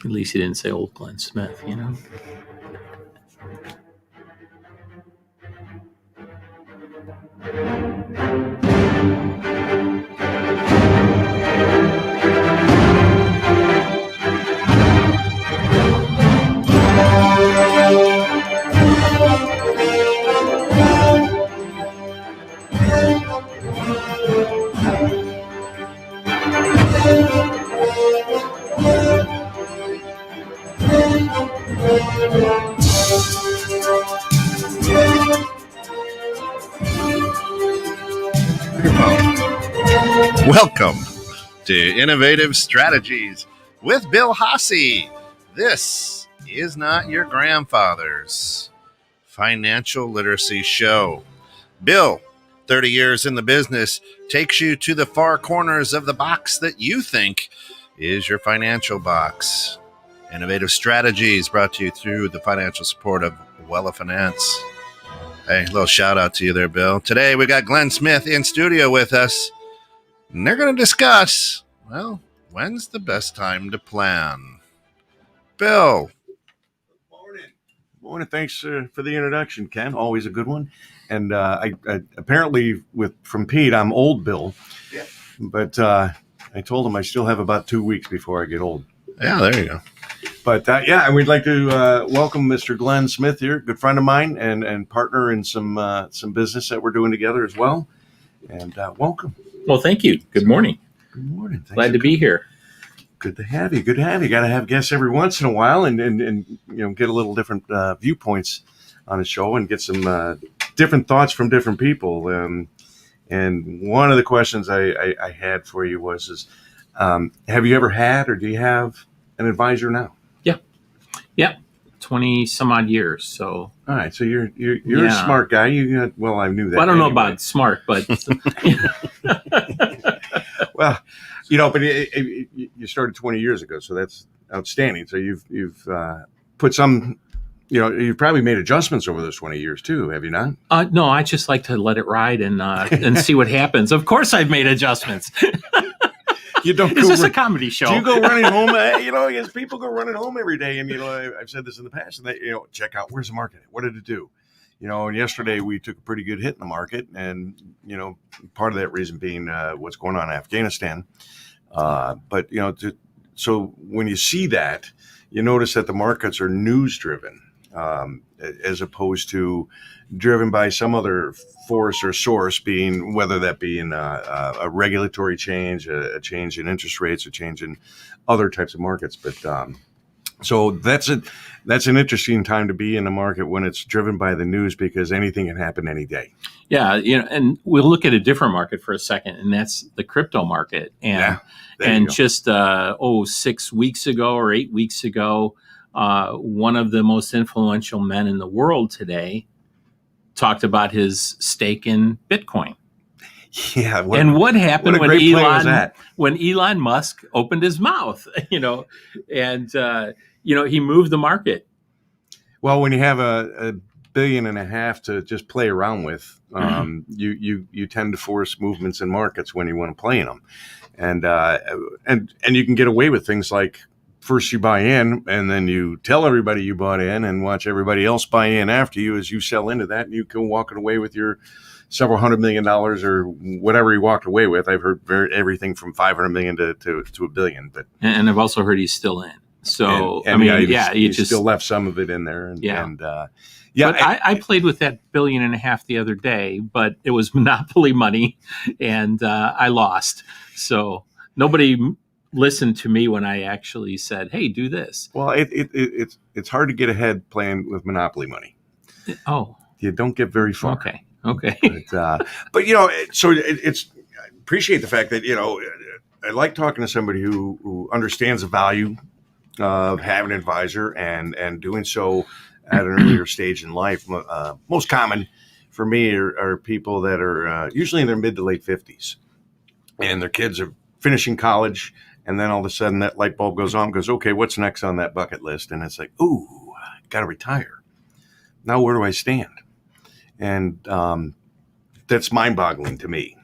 At least he didn't say old Glenn Smith, you know. Welcome to Innovative Strategies with Bill Haase. This is not your grandfather's financial literacy show. Bill, 30 years in the business, takes you to the far corners of the box that you think is your financial box. Innovative Strategies brought to you through the financial support of Wella Finance. Hey, a little shout out to you there, Bill. Today we got Glenn Smith in studio with us. And they're going to discuss, well, when's the best time to plan? Bill. Morning. Thanks for the introduction, Ken. Always a good one. And I apparently, from Pete, I'm old Bill. Yeah. But I told him I still have about 2 weeks before I get old. Yeah, there you go. But and we'd like to welcome Mr. Glenn Smith here, good friend of mine and partner in some business that we're doing together as well. And welcome. Well, thank you. Good morning. Good morning. Thanks Glad to be here. Good to have you. Got to have guests every once in a while and get a little different viewpoints on the show and get some different thoughts from different people. And one of the questions I had for you was, have you ever had or do you have an advisor now? Yeah. 20 some odd years. So all right. So you're a smart guy. Well, I knew that. Well, I don't know about smart, but well, but you started 20 years ago, so that's outstanding. So you've put some, you've probably made adjustments over those 20 years too, have you not? No, I just like to let it ride and see what happens. Of course, I've made adjustments. You don't. Is this a comedy show? Do you go running home? As people go running home every day, and I've said this in the past, and they, check out where's the market, what did it do? And yesterday we took a pretty good hit in the market, and part of that reason being what's going on in Afghanistan. But so when you see that, you notice that the markets are news driven, as opposed to driven by some other force or source, being whether that be in a regulatory change, a change in interest rates, a change in other types of markets. But so that's an interesting time to be in the market when it's driven by the news, because anything can happen any day. Yeah, and we'll look at a different market for a second, and that's the crypto market. And just 6 weeks ago or 8 weeks ago, one of the most influential men in the world today talked about his stake in Bitcoin. Yeah. What happened when Elon Musk opened his mouth, and he moved the market. Well, when you have a billion and a half to just play around with, you tend to force movements in markets when you want to play in them. And you can get away with things like, first you buy in and then you tell everybody you bought in and watch everybody else buy in after you as you sell into that, and you can walk away with your several $100 million or whatever he walked away with. I've heard everything from 500 million to $1 billion. But and I've also heard he's still in. So he just still left some of it in there. But I played with that $1.5 billion the other day, but it was monopoly money, and I lost. So nobody listened to me when I actually said, "Hey, do this." Well, it's hard to get ahead playing with monopoly money. Oh, you don't get very far. Okay. But so it's I appreciate the fact that I like talking to somebody who understands the value of having an advisor and doing so at an earlier stage in life. Most common for me are people that are usually in their mid to late 50s, and their kids are finishing college. And then all of a sudden that light bulb goes on, goes, okay, what's next on that bucket list? And it's like, ooh, I got to retire. Now, where do I stand? And that's mind boggling to me.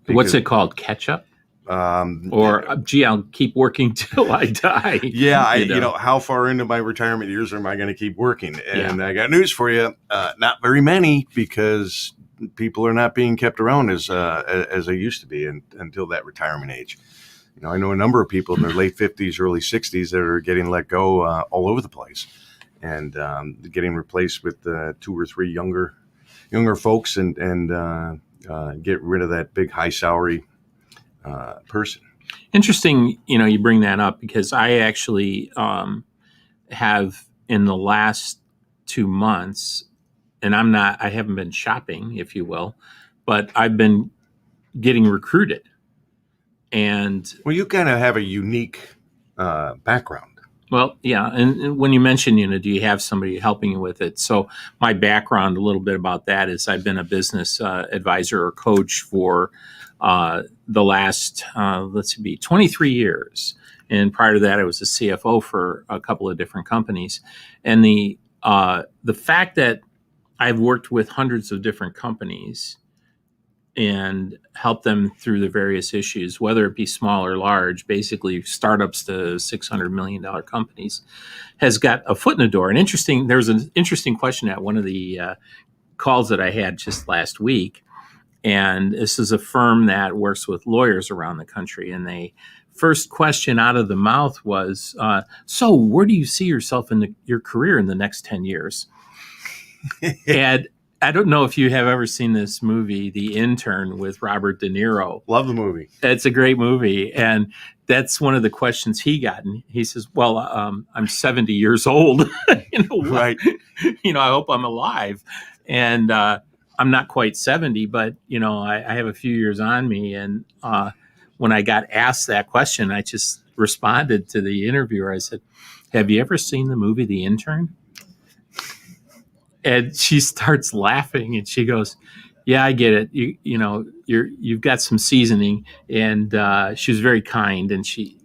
What's it called? Catch up? Gee, I'll keep working till I die. Yeah, how far into my retirement years am I going to keep working? And I got news for you, not very many, because people are not being kept around as they used to be until that retirement age. I know a number of people in their late 50s, early 60s that are getting let go all over the place, and getting replaced with 2 or 3 younger folks, and get rid of that big high salary person. Interesting, you bring that up, because I actually have, in the last 2 months, and I haven't been shopping, if you will, but I've been getting recruited. And you kind of have a unique background. Well, yeah. And when you mention, do you have somebody helping you with it? So my background, a little bit about that, is I've been a business advisor or coach for the last, 23 years. And prior to that, I was a CFO for a couple of different companies. And the fact that I've worked with hundreds of different companies and help them through the various issues, whether it be small or large, basically startups to $600 million companies, has got a foot in the door. And there was an interesting question at one of the calls that I had just last week. And this is a firm that works with lawyers around the country. And the first question out of the mouth was, so where do you see yourself in your career in the next 10 years? And I don't know if you have ever seen this movie, The Intern, with Robert De Niro. Love the movie. It's a great movie. And that's one of the questions he got. And he says, well, I'm 70 years old. Right. I hope I'm alive. And I'm not quite 70, but, I have a few years on me. And when I got asked that question, I just responded to the interviewer. I said, have you ever seen the movie The Intern? And she starts laughing, and she goes, yeah, I get it. You've got some seasoning. And she was very kind, and she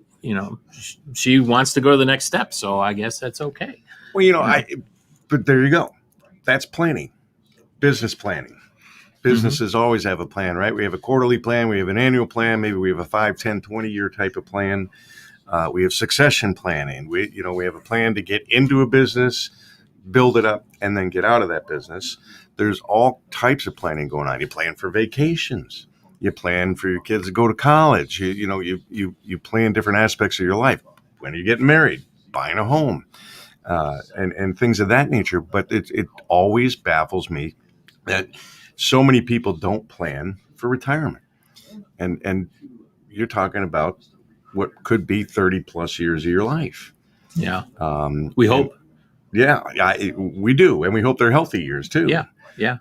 wants to go to the next step. So I guess that's okay. Well, but there you go. That's planning, business planning. Businesses always have a plan, right? We have a quarterly plan. We have an annual plan. Maybe we have a 5, 10, 20-year type of plan. We have succession planning. We have a plan to get into a business, build it up, and then get out of that business. There's all types of planning going on. You plan for vacations. You plan for your kids to go to college. You plan different aspects of your life. When are you getting married? Buying a home, and things of that nature. But it always baffles me that so many people don't plan for retirement. And you're talking about what could be 30 plus years of your life. Yeah. We hope. Yeah, we do. And we hope they're healthy years too. Yeah.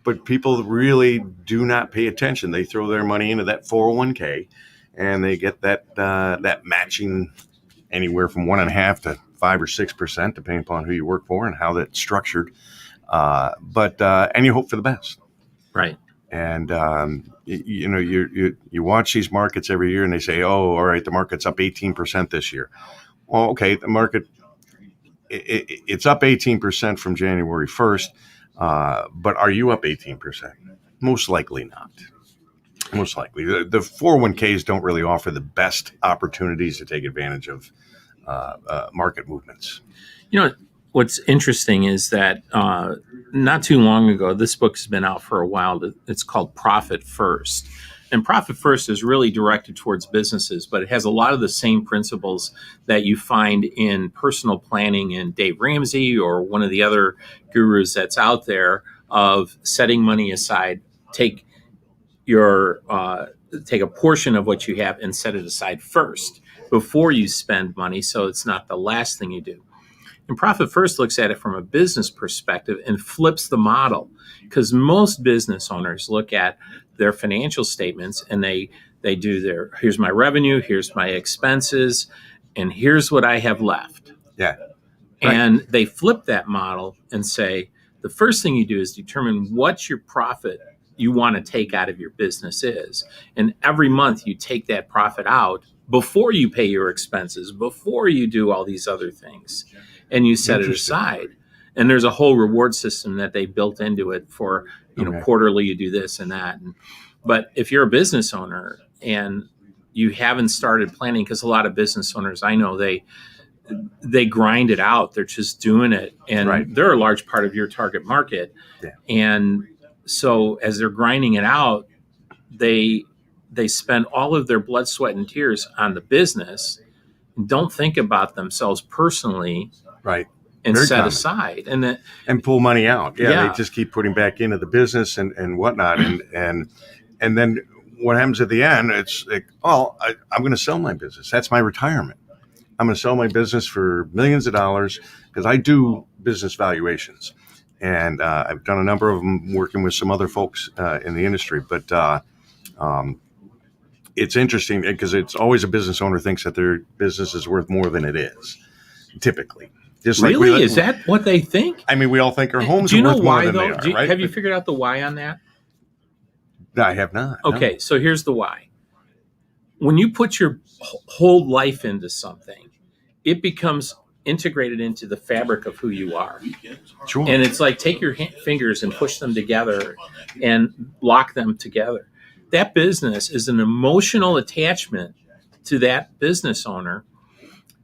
But people really do not pay attention. They throw their money into that 401k, and they get that matching anywhere from 1.5% to 5 or 6%, depending upon who you work for and how that's structured. And you hope for the best. Right. And you watch these markets every year, and they say, "Oh, all right, the market's up 18% this year." Well, okay, the market it's up 18% from January 1st, but are you up 18%? Most likely not. Most likely, the 401ks don't really offer the best opportunities to take advantage of market movements. What's interesting is that not too long ago, this book has been out for a while. It's called Profit First. And Profit First is really directed towards businesses, but it has a lot of the same principles that you find in personal planning in Dave Ramsey or one of the other gurus that's out there, of setting money aside, take a portion of what you have and set it aside first before you spend money, so it's not the last thing you do. And Profit First looks at it from a business perspective and flips the model, because most business owners look at their financial statements and they do here's my revenue, here's my expenses, and here's what I have left. Yeah. Right. And they flip that model and say, the first thing you do is determine what your profit you want to take out of your business is. And every month you take that profit out before you pay your expenses, before you do all these other things, and you set it aside. And there's a whole reward system that they built into it for, quarterly you do this and that. But if you're a business owner, and you haven't started planning, because a lot of business owners I know, they grind it out. They're just doing it, and they're a large part of your target market. Yeah. And so as they're grinding it out, they spend all of their blood, sweat, and tears on the business and don't think about themselves personally. Right. And Very set common. aside and pull money out. Yeah. They just keep putting back into the business and whatnot. And then what happens at the end, it's like, I'm going to sell my business. That's my retirement. I'm going to sell my business for millions of dollars, because I do business valuations. And I've done a number of them working with some other folks in the industry. But it's interesting because it's always a business owner thinks that their business is worth more than it is, typically. Just really? Like is that what they think? I mean, we all think our homes are worth more why, than though? they are, right? Have you figured out the why on that? I have not. Okay, so here's the why. When you put your whole life into something, it becomes integrated into the fabric of who you are. Sure. And it's like, take your fingers and push them together and lock them together. That business is an emotional attachment to that business owner.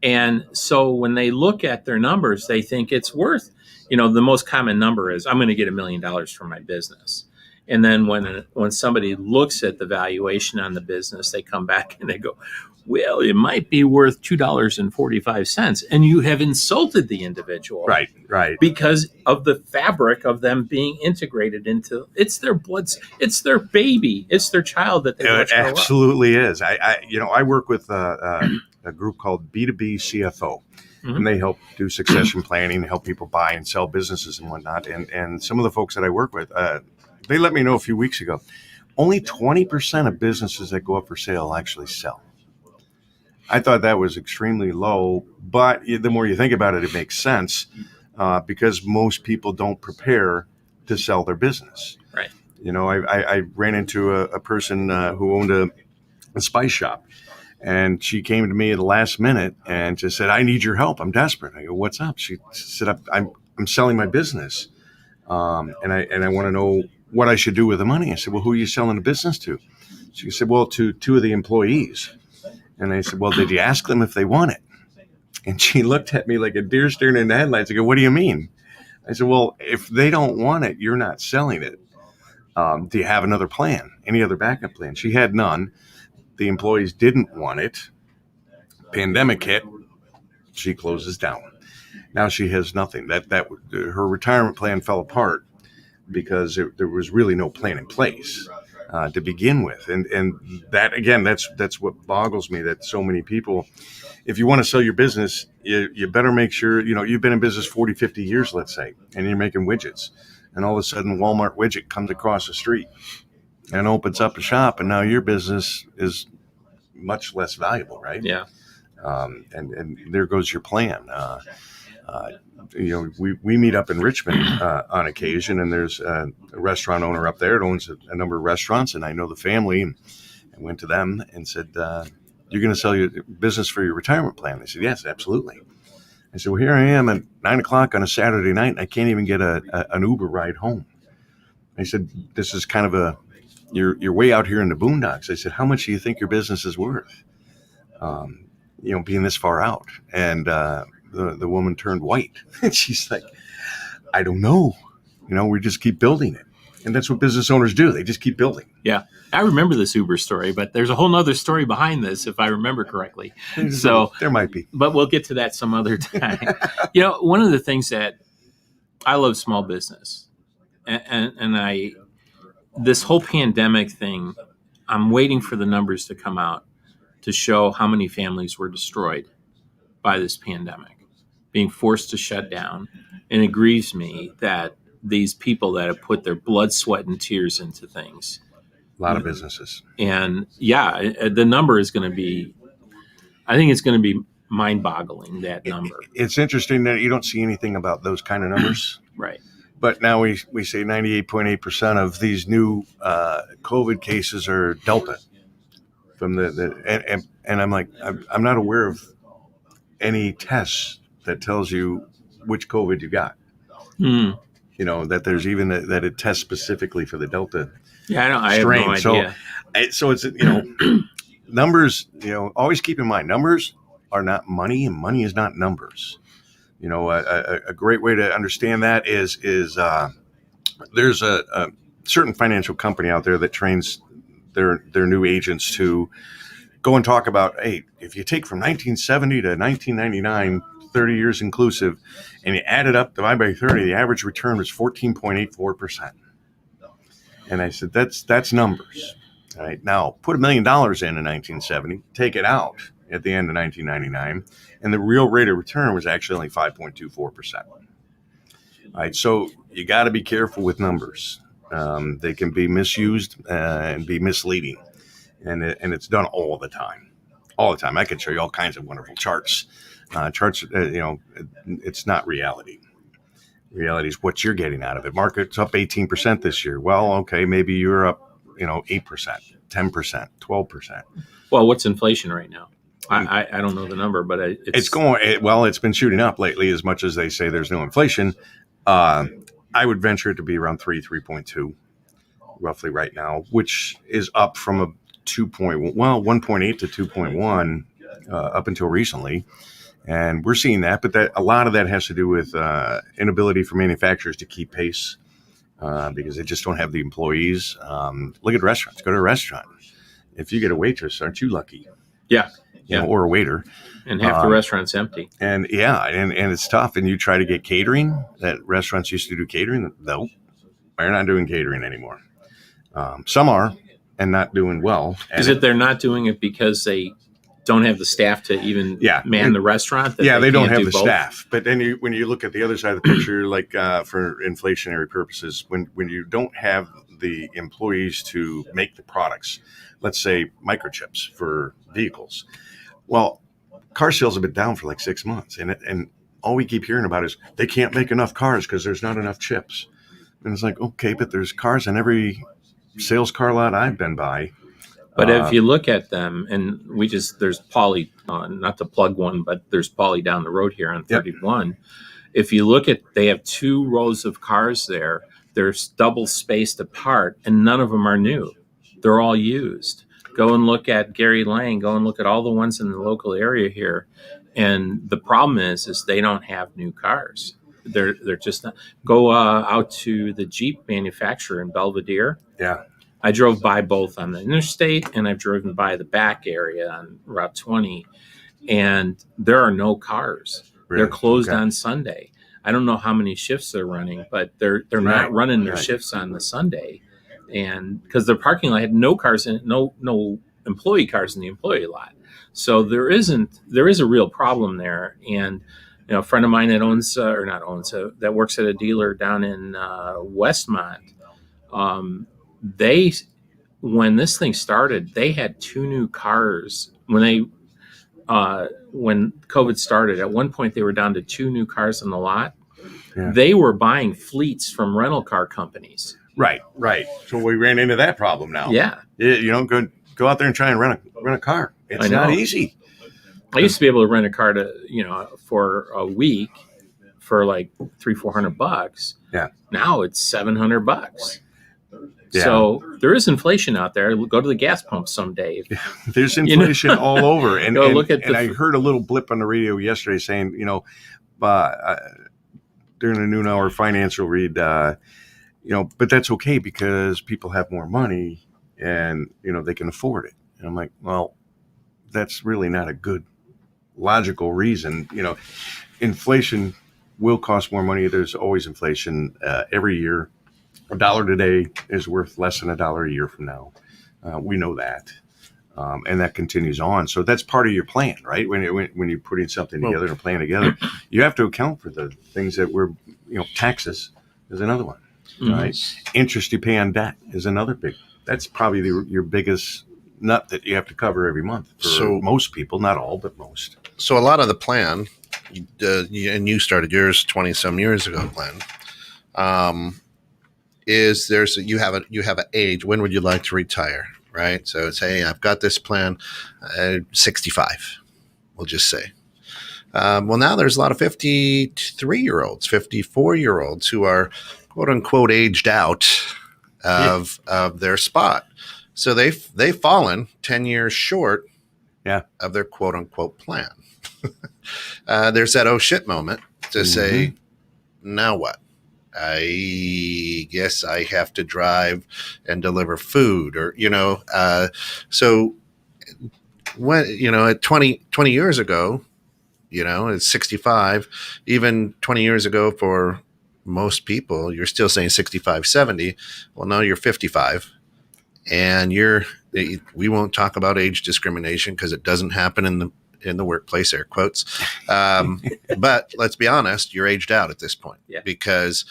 And so when they look at their numbers, they think it's worth, the most common number is, I'm going to get $1 million for my business. And then when somebody looks at the valuation on the business, they come back and they go, well, it might be worth $2.45. And you have insulted the individual. Right. Because of the fabric of them being integrated into, it's their blood, it's their baby, it's their child that they watch grow up. It absolutely is. I work with a group called B2B CFO. Mm-hmm. And they help do succession planning, help people buy and sell businesses and whatnot. And some of the folks that I work with, they let me know a few weeks ago, only 20% of businesses that go up for sale actually sell. I thought that was extremely low, but the more you think about it, it makes sense because most people don't prepare to sell their business. Right. I ran into a person who owned a spice shop, and she came to me at the last minute and just said, I need your help. I'm desperate. I go, what's up? She said, I'm selling my business, and I want to know what I should do with the money. I said, well, who are you selling the business to? She said, well, to 2 of the employees. And I said, well, did you ask them if they want it? And she looked at me like a deer staring in the headlights. I go, what do you mean? I said, well, if they don't want it, you're not selling it. Do you have another plan? Any other backup plan? She had none. The employees didn't want it. Pandemic hit. She closes down. Now she has nothing. Her retirement plan fell apart because there was really no plan in place to begin with. And that, again, that's what boggles me, that so many people, if you want to sell your business, you better make sure, you've been in business 40, 50 years, let's say, and you're making widgets. And all of a sudden, Walmart widget comes across the street and opens up a shop, and now your business is much less valuable, right? Yeah. And there goes your plan. We meet up in Richmond on occasion, and there's a restaurant owner up there that owns a number of restaurants, and I know the family, and I went to them and said, you're going to sell your business for your retirement plan? They said, yes, absolutely. I said, well, here I am at 9:00 on a Saturday night, and I can't even get an Uber ride home. I said, this is kind of you're way out here in the boondocks. I said, how much do you think your business is worth? Being this far out. And the woman turned white. And she's like, I don't know. We just keep building it. And that's what business owners do. They just keep building. Yeah. I remember this Uber story, but there's a whole nother story behind this, if I remember correctly. So there might be. But we'll get to that some other time. One of the things that I love small business. And this whole pandemic thing, I'm waiting for the numbers to come out to show how many families were destroyed by this pandemic, being forced to shut down. And it grieves me that these people that have put their blood, sweat, and tears into things. A lot of businesses. And the number is going to be, I think it's going to be mind-boggling, that number. It's interesting that you don't see anything about those kind of numbers. Right. But now we say 98.8% of these new COVID cases are Delta. From and I'm like, I'm not aware of any tests that tells you which COVID you got. That there's even that it tests specifically for the Delta strain. I have no idea. So it's numbers, always keep in mind, numbers are not money, and money is not numbers. A great way to understand that is there's a certain financial company out there that trains their new agents to go and talk about, hey, if you take from 1970 to 1999, 30 years inclusive, and you add it up, divide by 30, the average return was 14.84%. And I said, that's numbers. All right, now put $1 million in 1970, take it out at the end of 1999, and the real rate of return was actually only 5.24%. All right, so you got to be careful with numbers. They can be misused and be misleading, and it's done all the time. All the time. I could show you all kinds of wonderful charts. It's not reality. Reality is what you're getting out of it. Market's up 18% this year. Well, okay, maybe you're up, 8%, 10%, 12%. Well, what's inflation right now? I don't know the number, but it's been shooting up lately. As much as they say there's no inflation, I would venture it to be around 3.2 roughly right now, which is up from a 1.8 to 2.1 up until recently. And we're seeing that, but a lot of that has to do with inability for manufacturers to keep pace because they just don't have the employees. Look at restaurants. Go to a restaurant. If you get a waitress, aren't you lucky? Yeah. Or a waiter. And half the restaurant's empty. And it's tough. And you try to get catering. That restaurants used to do catering. No, they're not doing catering anymore. Some are and not doing well. Is it they're not doing it because they don't have the staff to even man the restaurant? They don't have the staff. But then when you look at the other side of the picture, like for inflationary purposes, when you don't have the employees to make the products, let's say microchips for vehicles. Well, car sales have been down for like 6 months, and all we keep hearing about is they can't make enough cars because there's not enough chips. And it's like, okay, but there's cars in every sales car lot I've been by. But if you look at them, and there's Poly, not to plug one, but there's Poly down the road here on 31. Yep. If you look at, they have 2 rows of cars there. They're double spaced apart, and none of them are new. They're all used. Go and look at Gary Lang. Go and look at all the ones in the local area here. And the problem is they don't have new cars. They're just not. Go out to the Jeep manufacturer in Belvedere. Yeah. I drove by both on the interstate, and I've driven by the back area on Route 20, and there are no cars. Really? They're closed on Sunday. I don't know how many shifts they're running, but they're not running their shifts on the Sunday, and because their parking lot had no cars in it, no employee cars in the employee lot. So there is a real problem there. And a friend of mine that that works at a dealer down in Westmont. When this thing started, they had 2 new cars when COVID started. At one point, they were down to 2 new cars in the lot. Yeah. They were buying fleets from rental car companies. Right. So we ran into that problem now. Yeah. Go out there and try and rent a car. It's not easy. I used to be able to rent a car for a week for like $300-400. Yeah. Now it's $700. Yeah. So there is inflation out there. Go to the gas pump someday. There's inflation all over. And look at I heard a little blip on the radio yesterday saying, during the noon hour financial read, but that's okay because people have more money and, they can afford it. And I'm like, well, that's really not a good logical reason. Inflation will cost more money. There's always inflation every year. $1 today is worth less than $1 a year from now. We know that. And that continues on. So that's part of your plan, right? When you're putting something together and a plan together, you have to account for the things that taxes is another one, right? Interest you pay on debt is another big. That's probably your biggest nut that you have to cover every month for most people, not all, but most. So a lot of the plan, and you started yours 20 some years ago, Glenn, is you have an age. When would you like to retire? Right. So it's, hey, I've got this plan, 65, we'll just say. Well, now there's a lot of 53-year-olds, 54-year-olds who are quote unquote aged out of their spot. So they've fallen 10 years short Yeah. of their quote unquote plan. There's that oh shit moment to say, now what? I guess I have to drive and deliver food, or, so when, at 20 years ago, it's 65, even 20 years ago for most people, you're still saying 65, 70. Well, now you're 55 and we won't talk about age discrimination because it doesn't happen in the workplace, air quotes. But let's be honest, you're aged out at this point because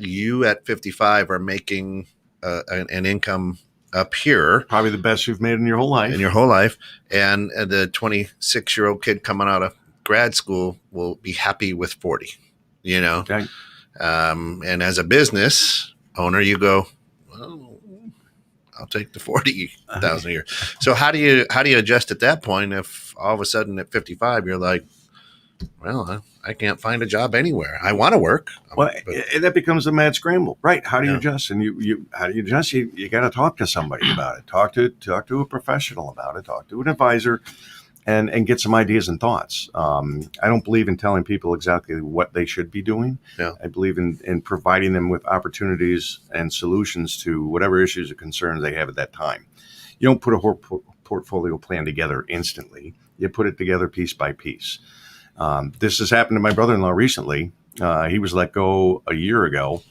you at 55 are making an income up here. Probably the best you've made in your whole life. And the 26-year-old kid coming out of grad school will be happy with 40, Okay. And as a business owner, you go, well, I'll take the 40,000 a year. So how do you adjust at that point if all of a sudden at 55 you're like, well, I can't find a job anywhere. I want to work. Well, that becomes a mad scramble, right? How do you adjust? And how do you adjust? You got to talk to somebody about it. Talk to a professional about it. Talk to an advisor, and get some ideas and thoughts. I don't believe in telling people exactly what they should be doing. Yeah. I believe in providing them with opportunities and solutions to whatever issues or concerns they have at that time. You don't put a whole portfolio plan together instantly. You put it together piece by piece. This has happened to my brother-in-law recently. He was let go a year ago.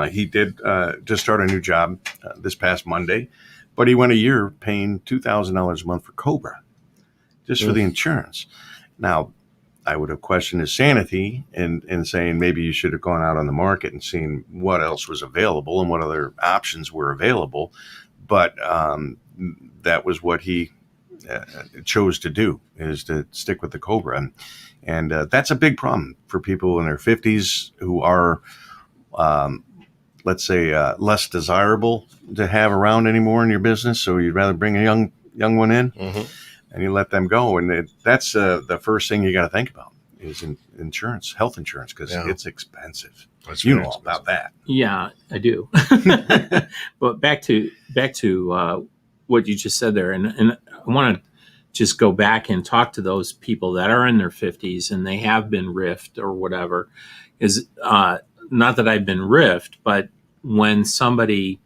He did just start a new job this past Monday, but he went a year paying $2,000 a month for COBRA, just for the insurance. Now, I would have questioned his sanity in saying maybe you should have gone out on the market and seen what else was available and what other options were available. But that was what he chose to do, is to stick with the COBRA. And that's a big problem for people in their 50s who are, let's say, less desirable to have around anymore in your business. So you'd rather bring a young one in and you let them go. And that's the first thing you got to think about is insurance, health insurance, because it's expensive. You know all about that. Yeah, I do. But back to what you just said there, and I want to just go back and talk to those people that are in their 50s and they have been riffed or whatever. Is not that I've been riffed, but when somebody,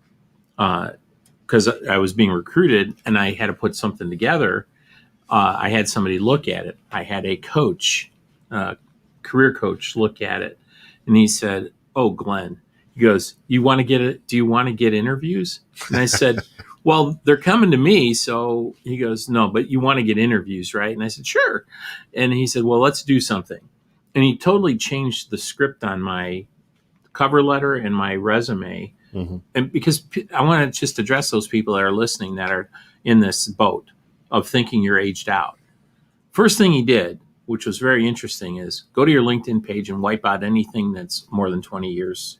because I was being recruited and I had to put something together, I had somebody look at it. I had a coach, career coach, look at it, and he said, "Oh, Glenn," he goes, "Do you want to get interviews?" And I said, "Well, they're coming to me." So he goes, "No, but you want to get interviews, right?" And I said, "Sure." And he said, "Well, let's do something." And he totally changed the script on my cover letter and my resume. And because I want to just address those people that are listening that are in this boat of thinking you're aged out. First thing he did, which was very interesting, is go to your LinkedIn page and wipe out anything that's more than 20 years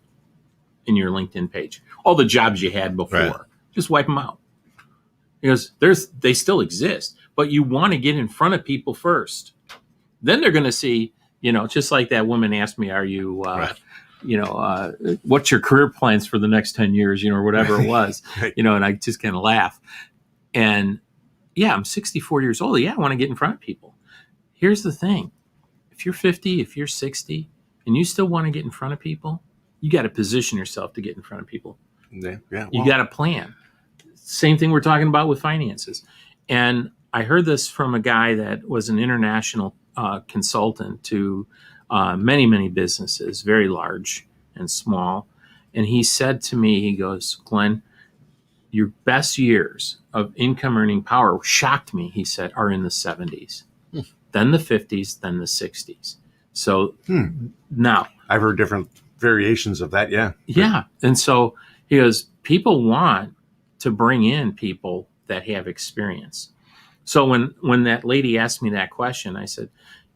in your LinkedIn page. All the jobs you had before. Right. Just wipe them out. Because they still exist, but you want to get in front of people first. Then they're going to see, just like that woman asked me, are you, what's your career plans for the next 10 years, or whatever it was, Right. And I just kind of laugh. And yeah, I'm 64 years old. Yeah, I want to get in front of people. Here's the thing. If you're 50, if you're 60, and you still want to get in front of people, you got to position yourself to get in front of people. Yeah. Well, you got to plan. Same thing we're talking about with finances. And I heard this from a guy that was an international consultant to many, many businesses, very large and small. And he said to me, he goes, "Glenn, your best years of income earning power," shocked me, he said, "are in the 70s, then the 50s, then the 60s. So now. I've heard different variations of that. Yeah. Yeah. And so he goes, people want to bring in people that have experience. So when that lady asked me that question, I said,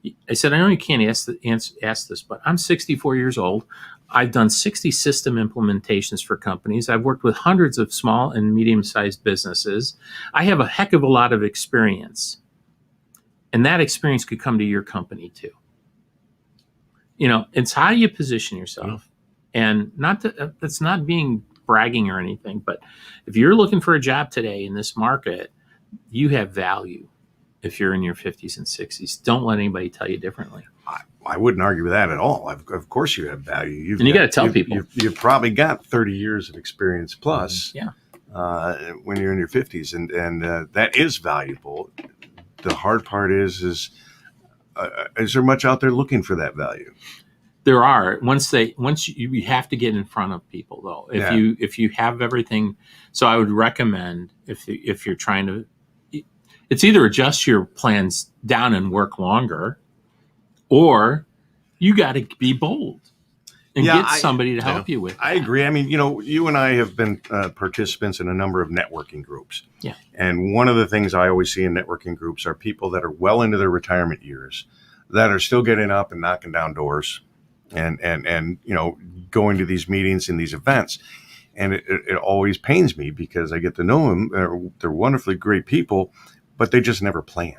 I know you can't ask this, but I'm 64 years old. I've done 60 system implementations for companies. I've worked with hundreds of small and medium-sized businesses. I have a heck of a lot of experience. And that experience could come to your company too. It's how you position yourself. And that's not being bragging or anything, but if you're looking for a job today in this market, you have value if you're in your 50s and 60s. Don't let anybody tell you differently. I wouldn't argue with that at all. Of course you have value. And you got to tell people. You've probably got 30 years of experience plus when you're in your 50s, and that is valuable. The hard part is there much out there looking for that value? There are. You have to get in front of people though. If you have everything, so I would recommend if you're trying to, it's either adjust your plans down and work longer, or you got to be bold and get somebody to help you with it. I agree. I mean, you and I have been participants in a number of networking groups. Yeah. And one of the things I always see in networking groups are people that are well into their retirement years that are still getting up and knocking down doors and going to these meetings and these events. And it always pains me because I get to know them. They're wonderfully great people, but they just never planned.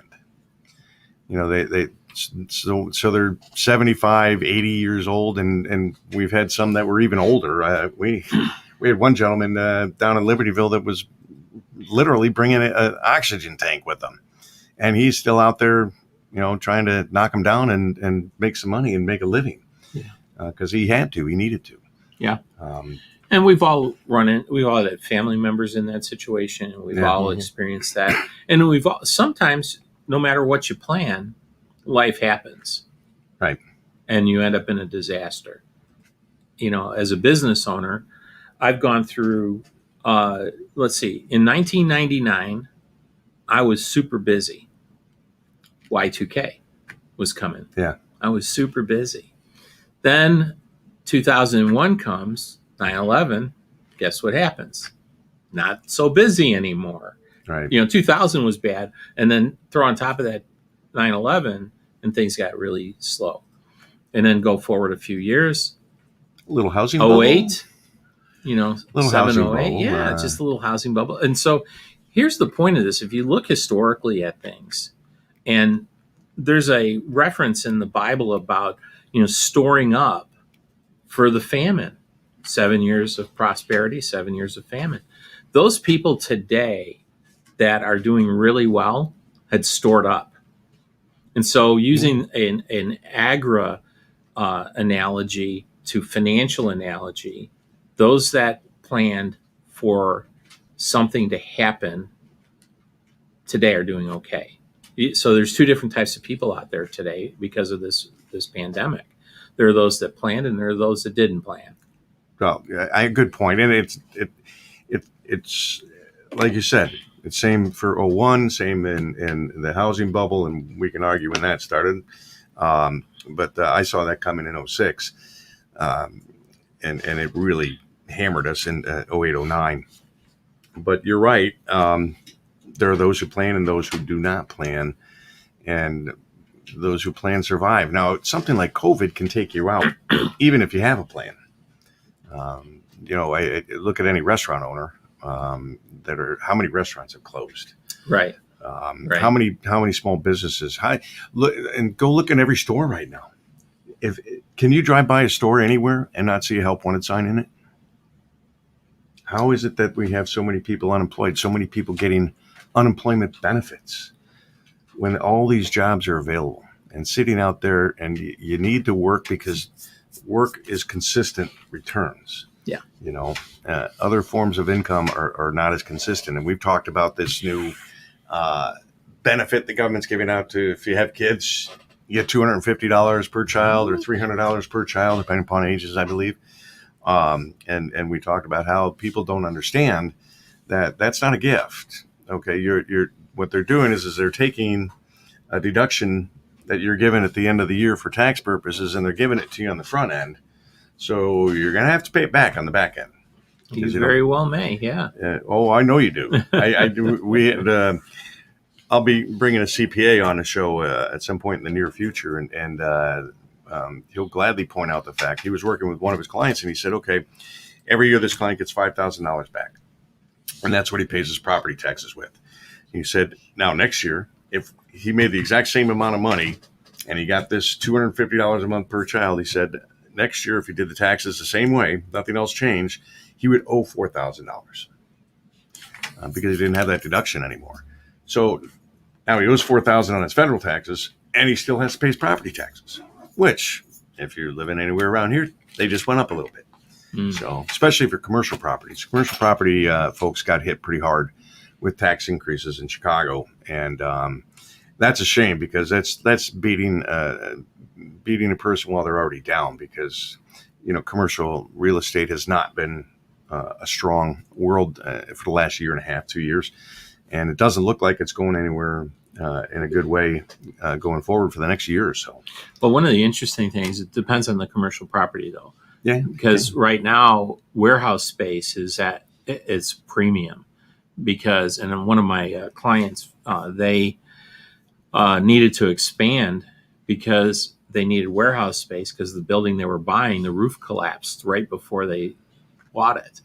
So they're 75, 80 years old, and we've had some that were even older. We had one gentleman down in Libertyville that was literally bringing an oxygen tank with them, and he's still out there, trying to knock them down and make some money and make a living. Because he needed to. Yeah. And we've all had family members in that situation, and we've all experienced that. And sometimes, no matter what you plan, life happens. Right. And you end up in a disaster. As a business owner, I've gone through, in 1999, I was super busy. Y2K was coming. Yeah. I was super busy. Then 2001 comes, 9/11, guess what happens? Not so busy anymore. Right. 2000 was bad. And then throw on top of that 9/11 and things got really slow. And then go forward a few years. A little housing bubble. 08, little 7, housing 08. bubble. Yeah, just a little housing bubble. And so here's the point of this. If you look historically at things, and there's a reference in the Bible about storing up for the famine, 7 years of prosperity, 7 years of famine. Those people today that are doing really well had stored up. And so using an agri analogy to financial analogy, those that planned for something to happen today are doing okay. So there's two different types of people out there today because of this pandemic. There are those that planned, and there are those that didn't plan. Well, good point. And it's like you said, it's same for 01, same in the housing bubble, and we can argue when that started. But I saw that coming in 06, and it really hammered us in 08, 09. But you're right. There are those who plan and those who do not plan, and those who plan survive. Now, something like COVID can take you out, even if you have a plan. I look at any restaurant owner how many restaurants have closed? Right. Right. How many small businesses? Go look in every store right now. Can you drive by a store anywhere and not see a help wanted sign in it? How is it that we have so many people unemployed, so many people getting unemployment benefits when all these jobs are available and sitting out there, and you need to work because work is consistent returns. Yeah. Other forms of income are not as consistent. And we've talked about this new benefit the government's giving out to, if you have kids, you get $250 per child or $300 per child, depending upon ages, I believe. And we talked about how people don't understand that that's not a gift. Okay. What they're doing is they're taking a deduction that you're given at the end of the year for tax purposes, and they're giving it to you on the front end. So you're going to have to pay it back on the back end. You very well may, yeah. I know you do. I do. I'll be bringing a CPA on the show at some point in the near future, and he'll gladly point out the fact he was working with one of his clients, and he said, okay, every year this client gets $5,000 back, and that's what he pays his property taxes with. He said, now next year, if he made the exact same amount of money and he got this $250 a month per child, he said, next year, if he did the taxes the same way, nothing else changed, he would owe $4,000 because he didn't have that deduction anymore. So now he owes $4,000 on his federal taxes, and he still has to pay his property taxes, which, if you're living anywhere around here, they just went up a little bit. So, especially for commercial properties, folks got hit pretty hard with tax increases in Chicago, and that's a shame because that's beating a person while they're already down, because commercial real estate has not been a strong world for the last year and a half, 2 years, and it doesn't look like it's going anywhere in a good way going forward for the next year or so. Well, one of the interesting things, it depends on the commercial property, though. Yeah. Because right now, warehouse space is at its premium. Because, and one of my clients, they needed to expand because they needed warehouse space because the building they were buying, the roof collapsed right before they bought it.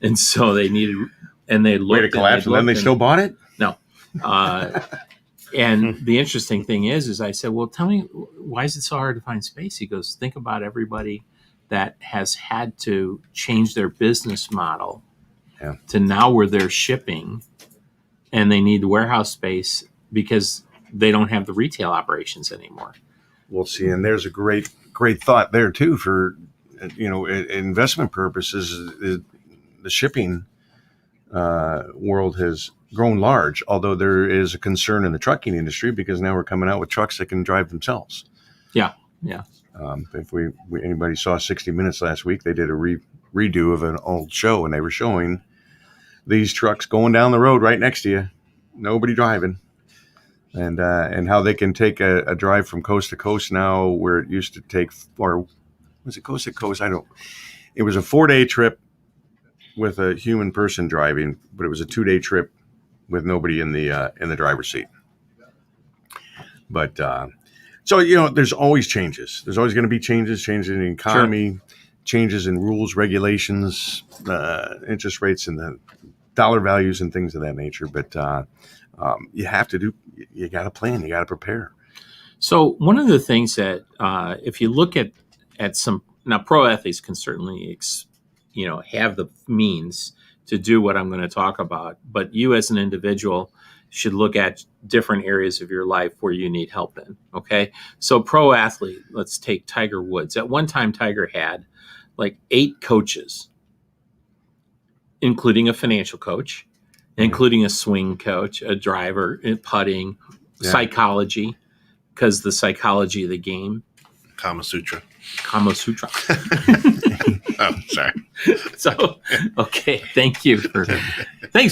And so they needed, and they looked. Wait, it collapsed and then they still bought it? No. And the interesting thing is I said, well, tell me, why is it so hard to find space? He goes, think about everybody that has had to change their business model to now where they're shipping and they need the warehouse space because they don't have the retail operations anymore. We'll see. And there's a great thought there too for, investment purposes. The shipping world has grown large, although there is a concern in the trucking industry because now we're coming out with trucks that can drive themselves. Yeah. If anybody saw 60 Minutes last week, they did a redo of an old show, and they were showing these trucks going down the road right next to you, nobody driving, and how they can take a drive from coast to coast now, where it used to take, or was it coast to coast? It was a 4-day trip with a human person driving, but it was a 2-day trip with nobody in the driver's seat. But so there's always changes. There's always going to be changes in the economy, changes in rules, regulations, interest rates, and the dollar values and things of that nature. But you got to plan, you got to prepare. So one of the things that if you look at some, now pro athletes can certainly have the means to do what I'm going to talk about, but you as an individual should look at different areas of your life where you need help in. Okay. So pro athlete, let's take Tiger Woods. At one time, Tiger had like 8 coaches, including a financial coach, including a swing coach, a driver, putting, psychology, because the psychology of the game. Kama Sutra. Oh, sorry. So, okay. Thanks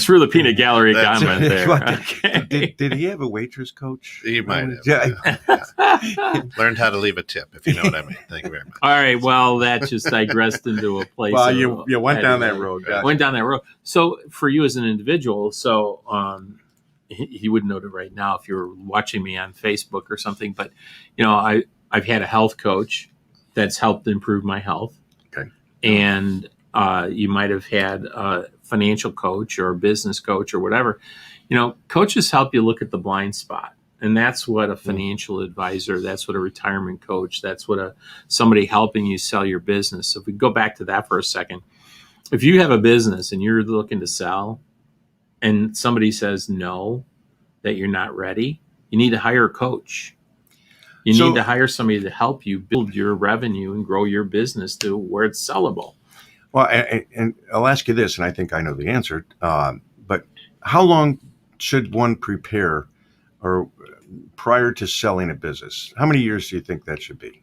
for the peanut gallery comment there. Okay. Did he have a waitress coach? He might have. Yeah. Learned how to leave a tip, if you know what I mean. Thank you very much. All right. Well, that just digressed into a place. Well, you went down that road. Gotcha. Went down that road. So for you as an individual, he wouldn't know it right now if you were watching me on Facebook or something, but I've had a health coach that's helped improve my health. Okay. And you might have had a financial coach or a business coach or whatever. Coaches help you look at the blind spot. And that's what a financial advisor, that's what a retirement coach, that's what somebody helping you sell your business. So if we go back to that for a second, if you have a business and you're looking to sell and somebody says no, that you're not ready, you need to hire a coach. You need to hire somebody to help you build your revenue and grow your business to where it's sellable. Well, and I'll ask you this, and I think I know the answer, but how long should one prepare or prior to selling a business? How many years do you think that should be?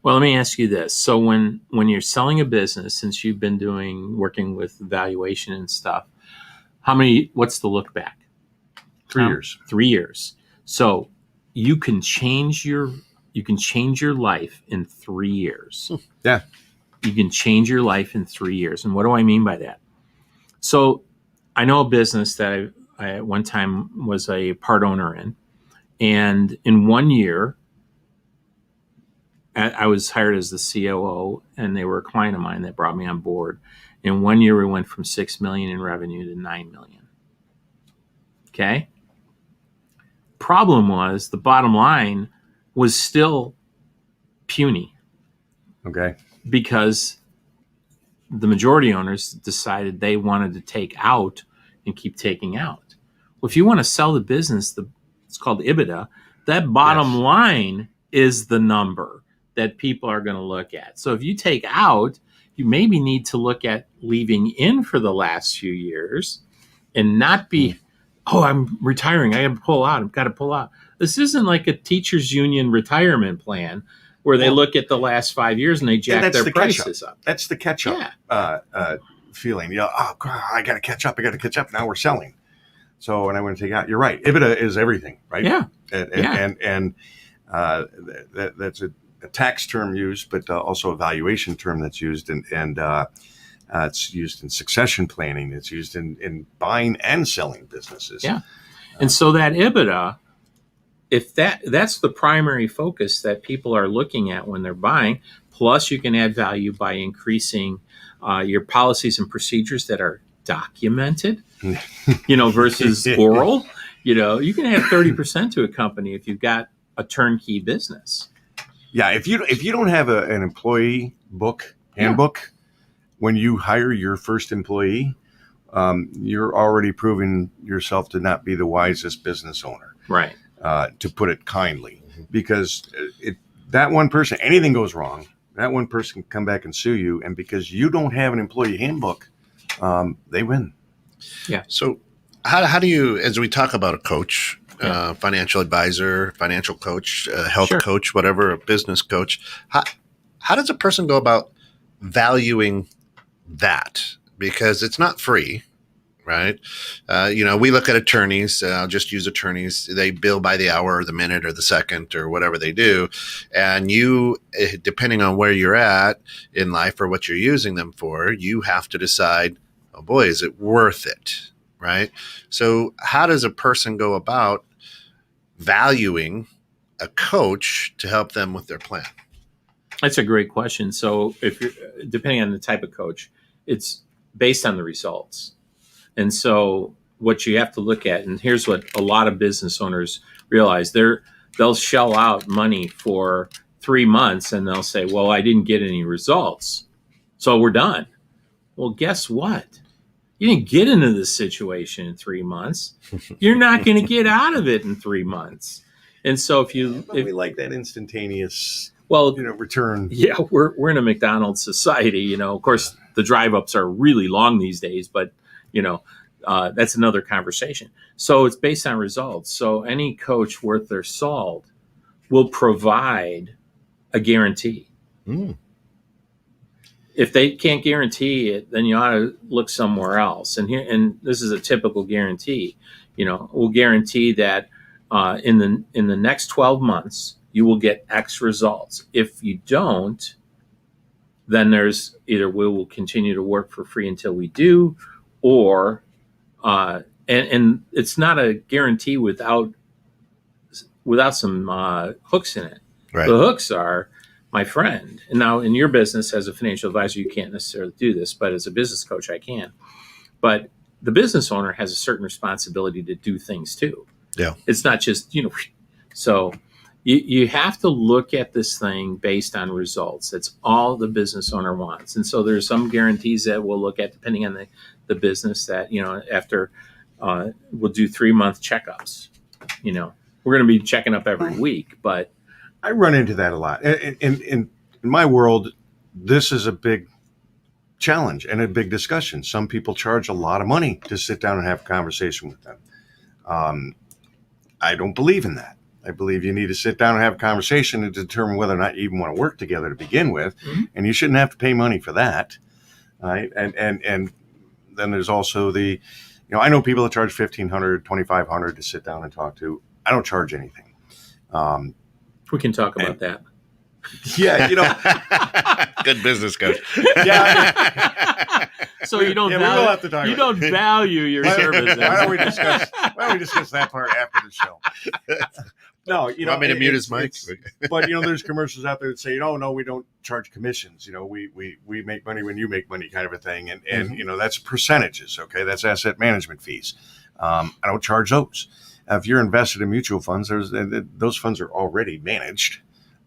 Well, let me ask you this. So when you're selling a business, since you've been working with valuation and stuff, what's the look back? 3 years. 3 years. So you can change your life in 3 years. Yeah. You can change your life in 3 years. And what do I mean by that? So I know a business that I at one time was a part owner in. And in 1 year, I was hired as the COO, and they were a client of mine that brought me on board. In 1 year, we went from $6 million in revenue to $9 million. Okay. Problem was the bottom line was still puny. Okay. because the majority owners decided they wanted to take out and keep taking out. Well, if you want to sell the business, it's called EBITDA. That bottom line is the number that people are going to look at. So if you take out, you maybe need to look at leaving in for the last few years and not be, I'm retiring. I have to pull out. I've got to pull out. This isn't like a teachers union retirement plan where they look at the last 5 years and they jack their prices up. That's the catch-up feeling. Oh, God, I got to catch up. Now we're selling. So, and I want to take out. You're right. EBITDA is everything, right? Yeah. And that's a tax term used, but also a valuation term that's used, and it's used in succession planning. It's used in buying and selling businesses. Yeah. And so that EBITDA, if that's the primary focus that people are looking at when they're buying, plus you can add value by increasing your policies and procedures that are documented, versus oral. You can add 30% to a company if you've got a turnkey business. Yeah, if you don't have an employee handbook, when you hire your first employee, you're already proving yourself to not be the wisest business owner. Right. To put it kindly, because that one person, anything goes wrong, that one person can come back and sue you, and because you don't have an employee handbook, they win. Yeah. So how do you, as we talk about a coach, financial advisor, financial coach, health coach, whatever, a business coach, how does a person go about valuing that? Because it's not free, right? We look at attorneys. I'll just use attorneys. They bill by the hour or the minute or the second or whatever they do. And you, depending on where you're at in life or what you're using them for, you have to decide, oh boy, is it worth it, right? So how does a person go about valuing a coach to help them with their plan? That's a great question. So if you're, depending on the type of coach, it's based on the results. And so what you have to look at, and here's what a lot of business owners realize, they'll shell out money for 3 months and they'll say, well, I didn't get any results, so we're done. Well, guess what? You didn't get into this situation in 3 months. You're not going to get out of it in 3 months. And so we like that instantaneous return. Yeah, we're in a McDonald's society. Of course, the drive-ups are really long these days, but that's another conversation. So it's based on results. So any coach worth their salt will provide a guarantee. If they can't guarantee it, then you ought to look somewhere else. And this is a typical guarantee. We'll guarantee that in the next 12 months you will get X results. If you don't, then there's either we will continue to work for free until we do, or and it's not a guarantee without some hooks in it. Right. The hooks are, my friend, and now in your business as a financial advisor, you can't necessarily do this, but as a business coach, I can. But the business owner has a certain responsibility to do things too. Yeah. It's not just, so you have to look at this thing based on results. That's all the business owner wants. And so there's some guarantees that we'll look at depending on the business that, after we'll do 3-month checkups. We're going to be checking up every week, but I run into that a lot. In my world, this is a big challenge and a big discussion. Some people charge a lot of money to sit down and have a conversation with them. I don't believe in that. I believe you need to sit down and have a conversation to determine whether or not you even want to work together to begin with. Mm-hmm. And you shouldn't have to pay money for that. Right? And then there's also I know people that charge $1,500, $2,500 to sit down and talk to. I don't charge anything. We can talk about that. Yeah, good business coach. Yeah. So you don't value your services. Why don't we discuss that part after the show? No, want me to mute his mic? But there's commercials out there that say, no, we don't charge commissions. We make money when you make money, kind of a thing, and mm-hmm. That's percentages. Okay, that's asset management fees. I don't charge those. If you're invested in mutual funds, those funds are already managed,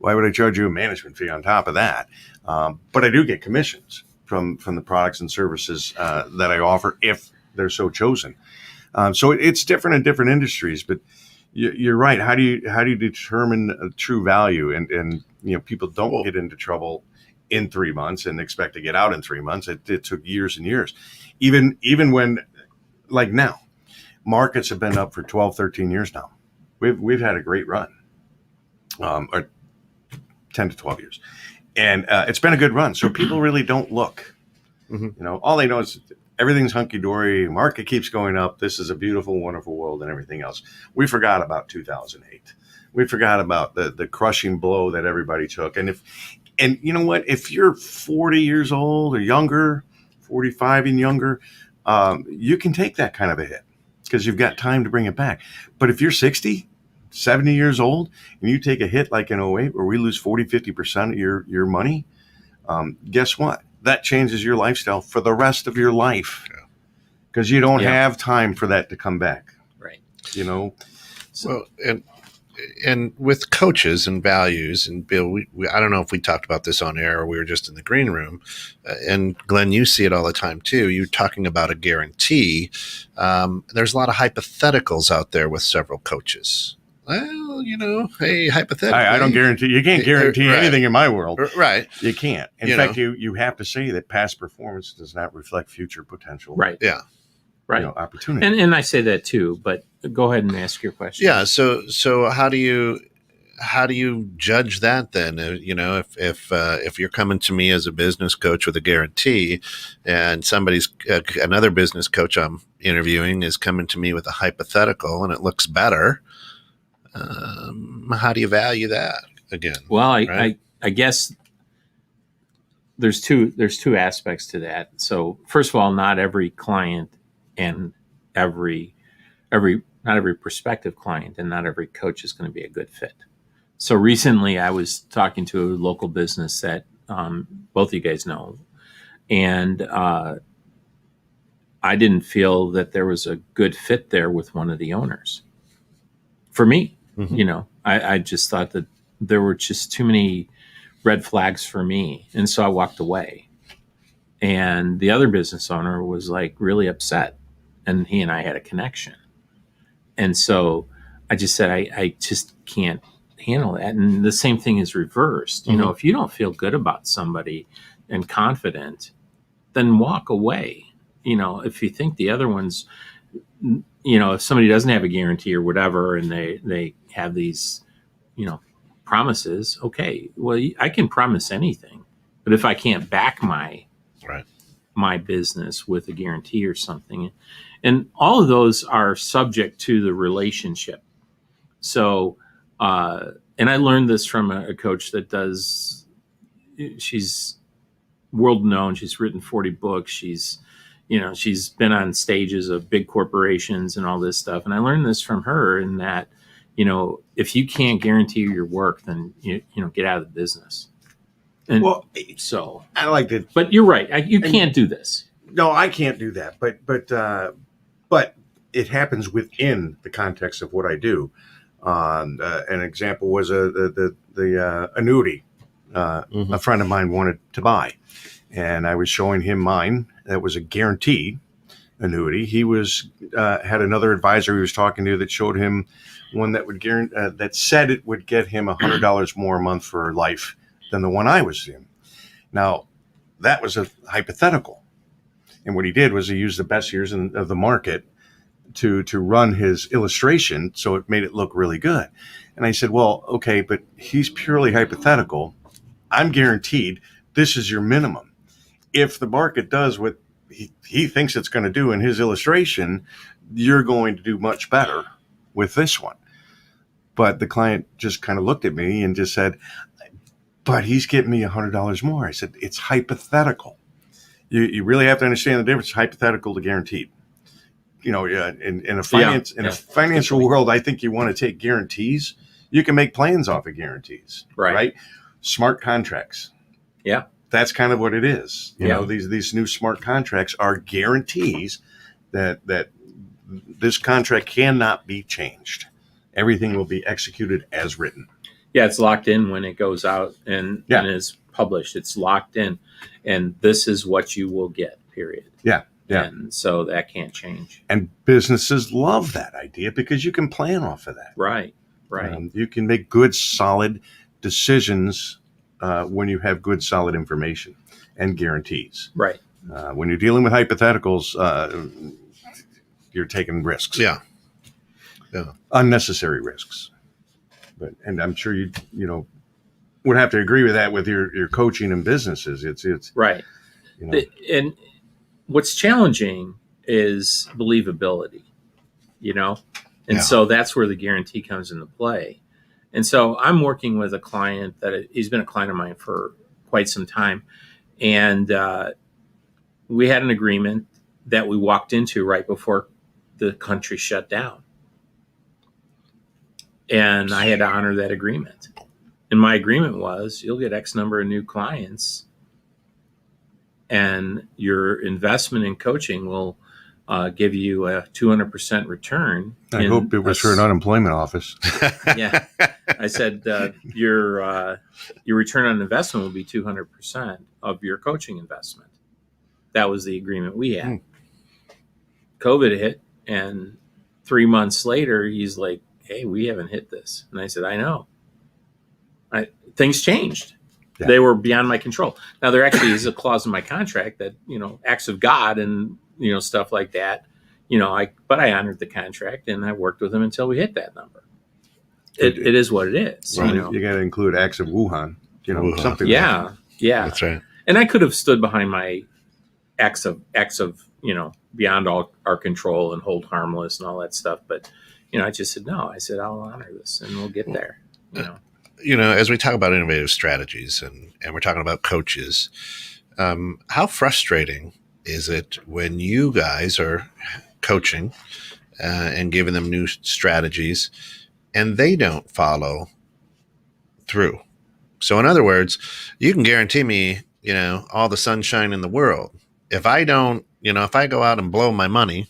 Why would I charge you a management fee on top of that? But I do get commissions from the products and services that I offer if they're so chosen. So it's different in different industries, but you're right. How do you determine a true value? And people don't get into trouble in 3 months and expect to get out in 3 months. It took years and years. Even when, like now, markets have been up for 12, 13 years now. We've had a great run, or 10 to 12 years. And it's been a good run. So people really don't look. Mm-hmm. All they know is everything's hunky-dory. Market keeps going up. This is a beautiful, wonderful world and everything else. We forgot about 2008. We forgot about the crushing blow that everybody took. And you know what? If you're 40 years old or younger, 45 and younger, you can take that kind of a hit because you've got time to bring it back. But if you're 60, 70 years old and you take a hit like in 08 where we lose 40, 50% of your money, guess what? That changes your lifestyle for the rest of your life because you don't have time for that to come back. Right. So, and with coaches and values, and Bill, I don't know if we talked about this on air or we were just in the green room, and Glenn, you see it all the time too. You're talking about a guarantee. There's a lot of hypotheticals out there with several coaches. Well, hey, hypothetically. I don't guarantee. You can't guarantee anything in my world. Right. You can't. In fact, you have to say that past performance does not reflect future potential. Right. Yeah. Right. Opportunity. And I say that too, but go ahead and ask your question. Yeah. So how do you judge that then? If you're coming to me as a business coach with a guarantee, and another business coach I'm interviewing is coming to me with a hypothetical, and it looks better. How do you value that again? Well, I guess there's two aspects to that. So first of all, not every client and every prospective client and not every coach is going to be a good fit. So recently I was talking to a local business that both of you guys know, and I didn't feel that there was a good fit there with one of the owners. For me, I just thought that there were just too many red flags for me. And so I walked away. And the other business owner was like really upset. And he and I had a connection. And so I just said, I just can't handle that. And the same thing is reversed. If you don't feel good about somebody and confident, then walk away. If you think the other one's, if somebody doesn't have a guarantee or whatever, and they have these, promises, okay, well, I can promise anything, but if I can't back my business with a guarantee or something, and all of those are subject to the relationship. So, and I learned this from a coach that she's world known. She's written 40 books. She's been on stages of big corporations and all this stuff. And I learned this from her in that, if you can't guarantee your work, then, get out of the business. And so I like it, but you're right. You can't do this. No, I can't do that. But it happens within the context of what I do. An example was the annuity a friend of mine wanted to buy. And I was showing him mine. That was a guaranteed annuity. He had another advisor he was talking to that showed him one that would that said it would get him $100 more a month for life than the one I was in. Now, that was a hypothetical. And what he did was he used the best years of the market to run his illustration, so it made it look really good. And I said, well, okay, but he's purely hypothetical. I'm guaranteed this is your minimum. If the market does what he thinks it's going to do in his illustration, you're going to do much better with this one. But the client just kind of looked at me and just said, but he's getting me $100 more. I said, it's hypothetical. You really have to understand the difference, hypothetical to guaranteed. In a financial world, I think you want to take guarantees. You can make plans off of guarantees, right? Smart contracts. Yeah. That's kind of what it is. These new smart contracts are guarantees that this contract cannot be changed. Everything will be executed as written. Yeah, it's locked in when it goes out and is published. It's locked in, and this is what you will get, period. Yeah. And so that can't change. And businesses love that idea because you can plan off of that. Right. You can make good, solid decisions when you have good, solid information and guarantees. Right. When you're dealing with hypotheticals, you're taking risks. Yeah. Unnecessary risks. And I'm sure you would have to agree with that with your coaching and businesses. It's right. And what's challenging is believability, and so that's where the guarantee comes into play. And so I'm working with a client he's been a client of mine for quite some time. And we had an agreement that we walked into right before the country shut down. And I had to honor that agreement. And my agreement was you'll get X number of new clients and your investment in coaching will give you a 200% return. I hope it was for an unemployment office. Yeah. I said your return on investment will be 200% of your coaching investment. That was the agreement we had. COVID hit, and 3 months later, he's like, hey, we haven't hit this. And I said, I know. Things changed. Yeah. They were beyond my control. Now, there actually is a clause in my contract that, acts of God and, stuff like that. But I honored the contract and I worked with him until we hit that number. It is what it is. Well, you got to include acts of Wuhan, something. Yeah. Like that. Yeah. That's right. And I could have stood behind my acts of, beyond all our control and hold harmless and all that stuff. But, I just said, no, I said, I'll honor this and we'll get there. As we talk about innovative strategies and we're talking about coaches, how frustrating is it when you guys are coaching and giving them new strategies and they don't follow through? So in other words, you can guarantee me, all the sunshine in the world. If I don't, if I go out and blow my money,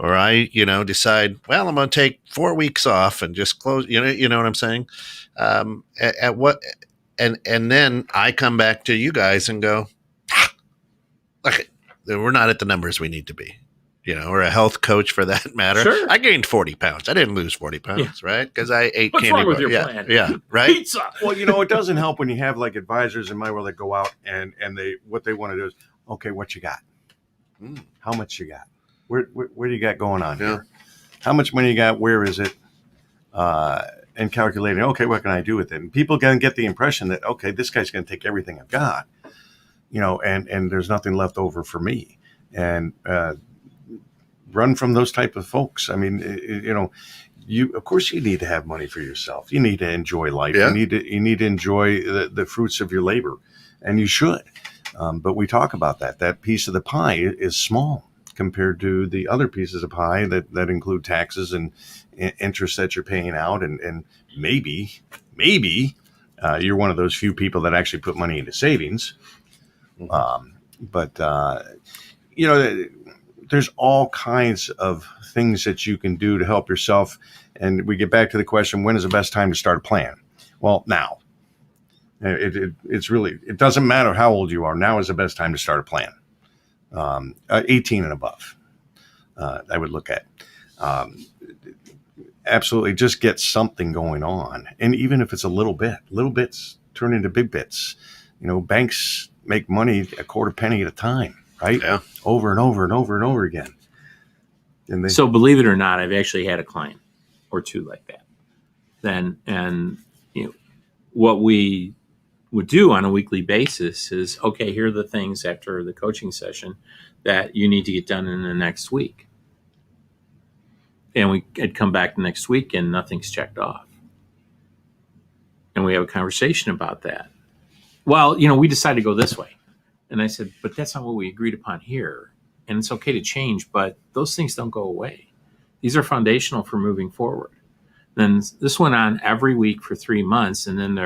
or I, decide, well, I'm going to take 4 weeks off and just close, you know what I'm saying? At what, and then I come back to you guys and go, okay, we're not at the numbers we need to be, or a health coach for that matter. Sure. I gained 40 pounds. I didn't lose 40 pounds, right? Because I ate What's candy wrong with bar. your plan? Yeah, right. Pizza. Well, it doesn't help when you have like advisors in my world that go out and what they want to do is, okay, what you got? How much you got? Where do you got going on here? How much money you got? Where is it? And calculating, okay, what can I do with it? And people can get the impression that, okay, this guy's going to take everything I've got, and there's nothing left over for me. And run from those type of folks. I mean, of course you need to have money for yourself. You need to enjoy life. Yeah. You need to enjoy the fruits of your labor, and you should. But we talk about that piece of the pie is small compared to the other pieces of pie that include taxes and interest that you're paying out. And maybe you're one of those few people that actually put money into savings. But there's all kinds of things that you can do to help yourself. And we get back to the question, when is the best time to start a plan? Well, now. It doesn't matter how old you are. Now is the best time to start a plan. 18 and above, I would look at. Absolutely, just get something going on. And even if it's little bits turn into big bits. Banks make money a quarter penny at a time, right? Yeah. Over and over and over and over again. So believe it or not, I've actually had a client or two like that. And what we would do on a weekly basis is, okay, here are the things after the coaching session that you need to get done in the next week. And I'd come back the next week and nothing's checked off. And we have a conversation about that. Well, we decided to go this way. And I said, but that's not what we agreed upon here. And it's okay to change, but those things don't go away. These are foundational for moving forward. Then this went on every week for 3 months. And then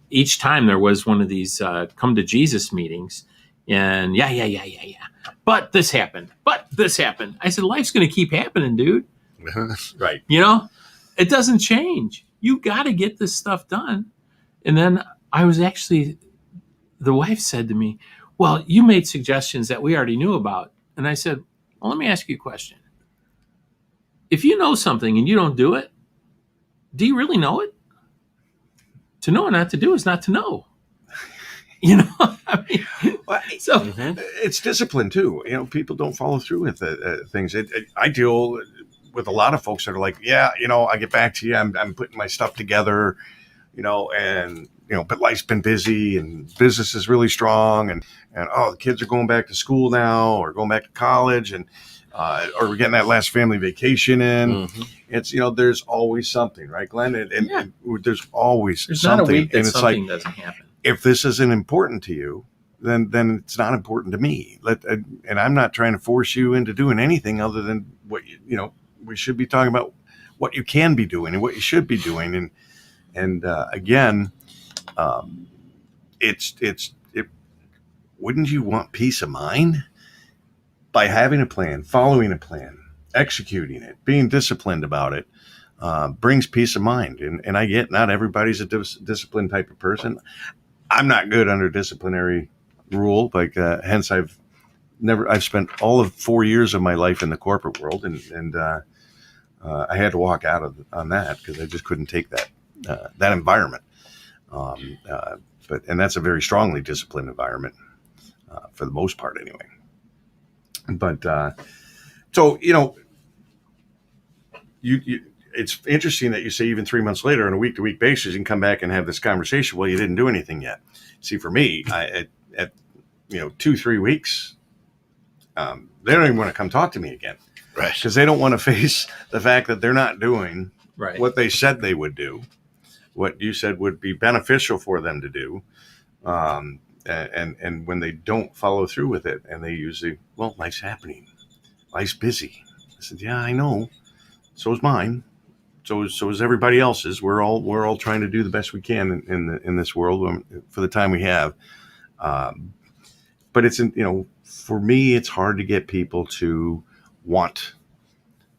each time there was one of these come to Jesus meetings, and yeah. But this happened. I said, life's going to keep happening, dude. Right. It doesn't change. You got to get this stuff done. And then the wife said to me, well, you made suggestions that we already knew about. And I said, well, let me ask you a question. If you know something and you don't do it, do you really know it? To know and not to do is not to know. I mean, so it's discipline too. People don't follow through with things. I deal with a lot of folks that are like, yeah, I get back to you. I'm putting my stuff together, but life's been busy and business is really strong. And the kids are going back to school now or going back to college or we're getting that last family vacation in. It's, there's always something, right, Glenn? And there's always something. Not a week that and it's something doesn't happen. If this isn't important to you, then it's not important to me. And I'm not trying to force you into doing anything other than what we should be talking about what you can be doing and what you should be doing. And again, wouldn't you want peace of mind by having a plan, following a plan, executing it, being disciplined about it? Brings peace of mind. And I get not everybody's a disciplined type of person. I'm not good under disciplinary rule. Hence I've spent all of 4 years of my life in the corporate world. And I had to walk out on that because I just couldn't take that environment. And that's a very strongly disciplined environment for the most part anyway. But, so, it's interesting that you say even 3 months later on a week-to-week basis, you can come back and have this conversation. Well, you didn't do anything yet. See, for me, at 2-3 weeks, they don't even want to come talk to me again. Right. Because they don't want to face the fact that they're not doing what they said they would do, what you said would be beneficial for them to do. And when they don't follow through with it, and they usually, well, life's happening. Life's busy. I said, yeah, I know. So is mine. So is everybody else's. We're all trying to do the best we can in this world for the time we have. But it's for me, it's hard to get people to want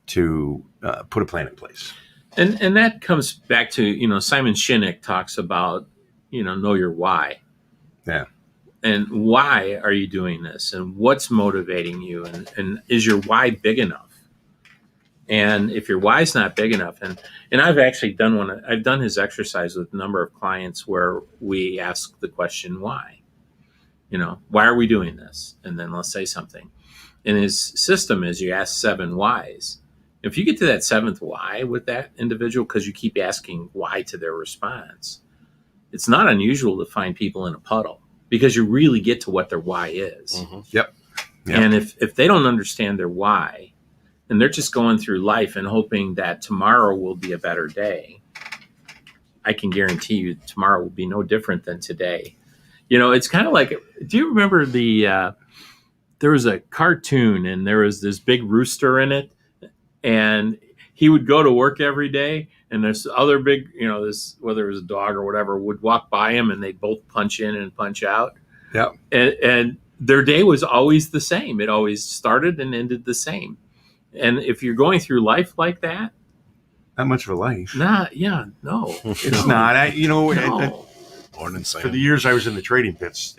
to put a plan in place. And that comes back to Simon Sinek talks about know your why. Yeah. And why are you doing this? And what's motivating you? And is your why big enough? And if your why is not big enough, and I've actually I've done his exercise with a number of clients where we ask the question, why? Why are we doing this? And then let's say something. And his system is you ask 7 whys. If you get to that 7th why with that individual, because you keep asking why to their response, it's not unusual to find people in a puddle because you really get to what their why is. Mm-hmm. Yep. And if they don't understand their why, and they're just going through life and hoping that tomorrow will be a better day, I can guarantee you tomorrow will be no different than today. It's kind of like, do you remember there was a cartoon and there was this big rooster in it, and he would go to work every day, and this other big, whether it was a dog or whatever, would walk by him, and they'd both punch in and punch out. Yeah. And their day was always the same. It always started and ended the same. And if you're going through life like that, not much of a life. No. It's not. No. For the years I was in the trading pits,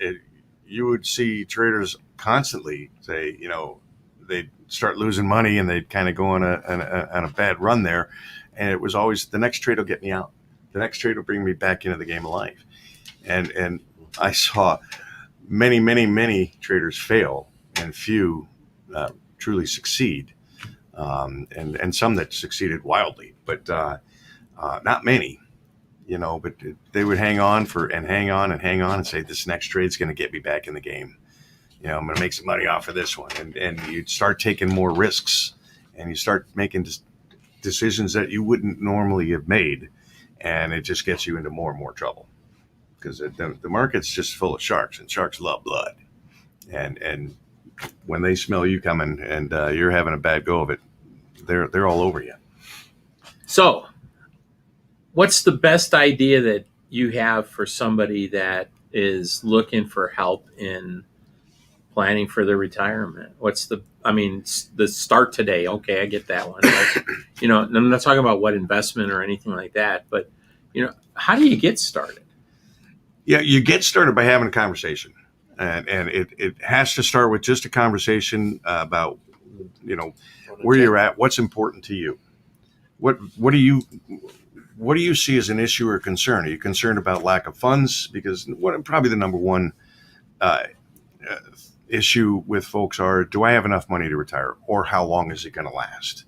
you would see traders constantly say, they'd start losing money and they'd kind of go on a bad run there. And it was always, the next trade will get me out. The next trade will bring me back into the game of life. And I saw many, many, many traders fail and few truly succeed. And some that succeeded wildly, but not many, but they would hang on and say, this next trade's going to get me back in the game. I'm going to make some money off of this one. And you'd start taking more risks and you start making decisions that you wouldn't normally have made. And it just gets you into more and more trouble because the market's just full of sharks, and sharks love blood. And when they smell you coming and you're having a bad go of it, they're all over you. So what's the best idea that you have for somebody that is looking for help in planning for their retirement. The start today. Okay, I get that one. But, I'm not talking about what investment or anything like that, but, how do you get started? Yeah, you get started by having a conversation. And it has to start with just a conversation about, where you're at, what's important to you. What do you see as an issue or concern? Are you concerned about lack of funds? Because probably the number one issue with folks are, do I have enough money to retire, or how long is it going to last?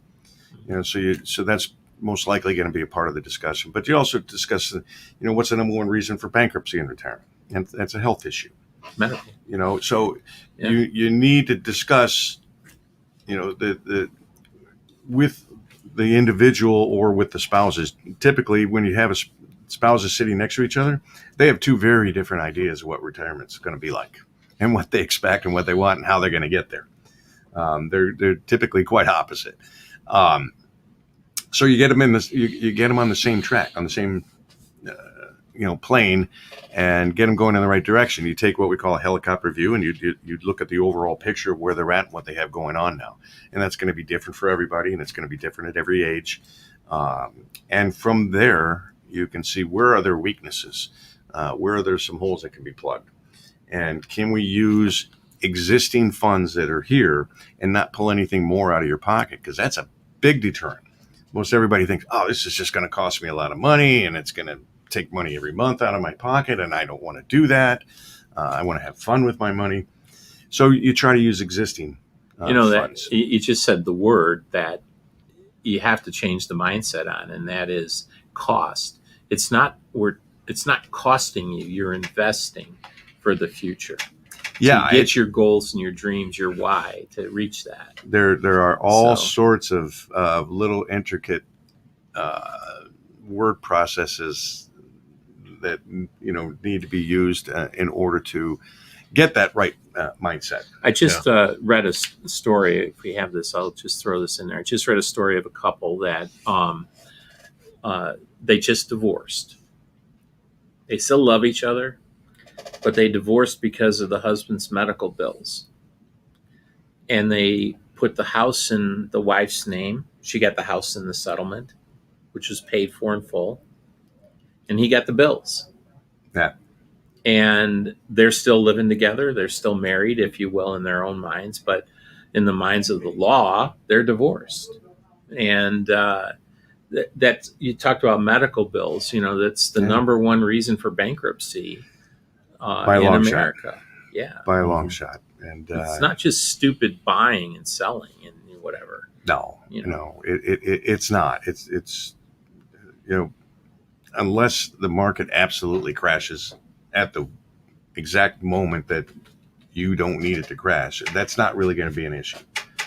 So that's most likely going to be a part of the discussion. But you also discuss, what's the number one reason for bankruptcy in retirement, and that's a health issue. Medical. So Yeah. you need to discuss, the with the individual or with the spouses. Typically, when you have spouses sitting next to each other, they have two very different ideas of what retirement's going to be like, and what they expect, and what they want, and how they're going to get there. They're typically quite opposite. So you get them you get them on the same track, on the same plane, and get them going in the right direction. You take what we call a helicopter view, and you look at the overall picture of where they're at and what they have going on now. And that's going to be different for everybody, and it's going to be different at every age. And from there, you can see, where are their weaknesses? Where are there some holes that can be plugged? And can we use existing funds that are here and not pull anything more out of your pocket? Because that's a big deterrent. Most everybody thinks, oh, this is just going to cost me a lot of money, and it's going to take money every month out of my pocket, and I don't want to do that. I want to have fun with my money. So you try to use existing funds. That you just said the word that you have to change the mindset on, and that is cost. It's not costing you. You're investing for the future. Yeah, to get your goals and your dreams, your why, to reach that. There are all sorts of little intricate word processes that need to be used in order to get that right mindset. I just read a story. If we have this, I'll just throw this in there. I just read a story of a couple that they just divorced. They still love each other, but they divorced because of the husband's medical bills. And they put the house in the wife's name. She got the house in the settlement, which was paid for in full. And he got the bills. Yeah. And they're still living together. They're still married, if you will, in their own minds. But in the minds of the law, they're divorced. And that you talked about medical bills. That's the number one reason for bankruptcy by a in long America. Shot. Yeah, by a long shot. And it's not just stupid buying and selling and whatever. No, it's not. It's unless the market absolutely crashes at the exact moment that you don't need it to crash, that's not really going to be an issue.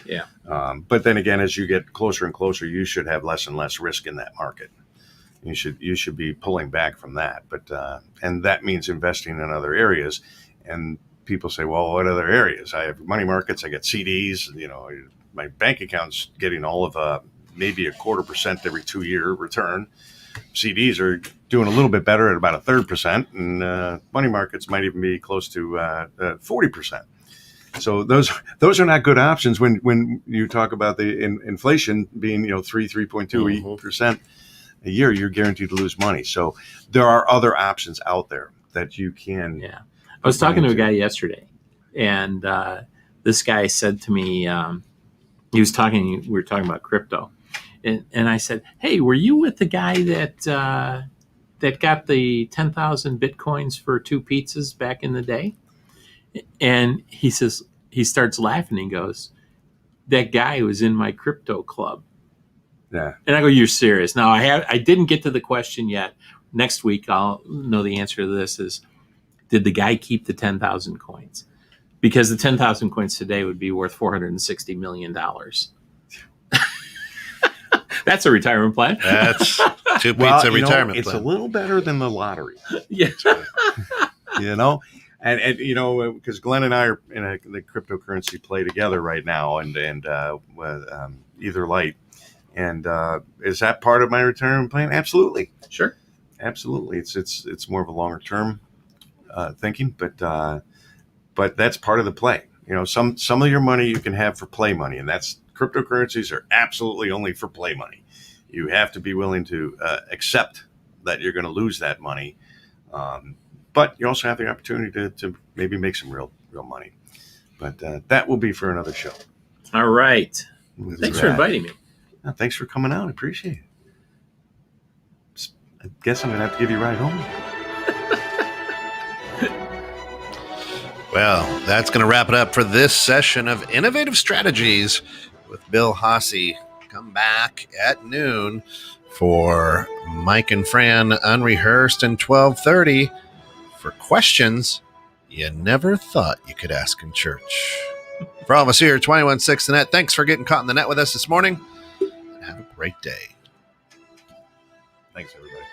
Yeah. But then again, as you get closer and closer, you should have less and less risk in that market. You should be pulling back from that. But and that means investing in other areas. And people say, well, what other areas? I have money markets. I got CDs. My bank account's getting all of maybe 0.25% every 2-year return. CDs are doing a little bit better at about 1/3%, and money markets might even be close to 40%. So those are not good options when you talk about the inflation being 3.2% a year. You're guaranteed to lose money. So there are other options out there that you can. Yeah, I was talking to a guy yesterday, and this guy said to me, we were talking about crypto. And I said, hey, were you with the guy that got the 10,000 Bitcoins for 2 pizzas back in the day? And he says, he starts laughing and goes, that guy was in my crypto club. Yeah. And I go, you're serious? Now, I didn't get to the question yet. Next week, I'll know the answer to this is, did the guy keep the 10,000 coins? Because the 10,000 coins today would be worth $460 million. That's a retirement plan. That's 2 pizza retirement it's plan. It's a little better than the lottery. Yeah. And because Glenn and I are in the cryptocurrency play together right now, and Ether Light. And is that part of my retirement plan? Absolutely. Sure. Absolutely. It's more of a longer term thinking, but that's part of the play. Some of your money you can have for play money, and that's cryptocurrencies are absolutely only for play money. You have to be willing to accept that you're going to lose that money, but you also have the opportunity to maybe make some real money. But that will be for another show. All right. Thanks for inviting me. Thanks for coming out. I appreciate it. I guess I'm going to have to give you a ride home. Well, that's going to wrap it up for this session of Innovative Strategies with Bill Haase. Come back at noon for Mike and Fran Unrehearsed and 12:30 for questions you never thought you could ask in church. For all of us here at 216 The Net, thanks for getting caught in the net with us this morning. Have a great day. Thanks, everybody.